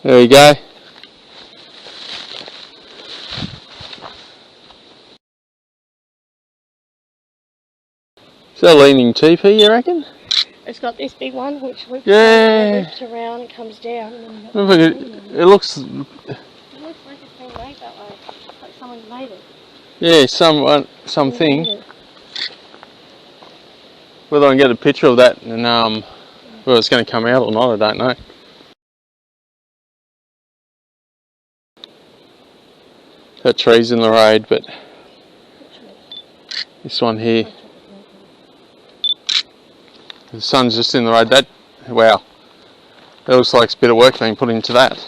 There we go. Is that a leaning teepee, you reckon? It's got this big one which loops, loops around and comes down. And then It looks... It looks like it's been made that way. Like someone made it. Yeah, something. Whether I can get a picture of that and whether it's going to come out or not, I don't know. That tree's in the road, but this one here, the sun's just in the road. Wow, that looks like a bit of work being put into that.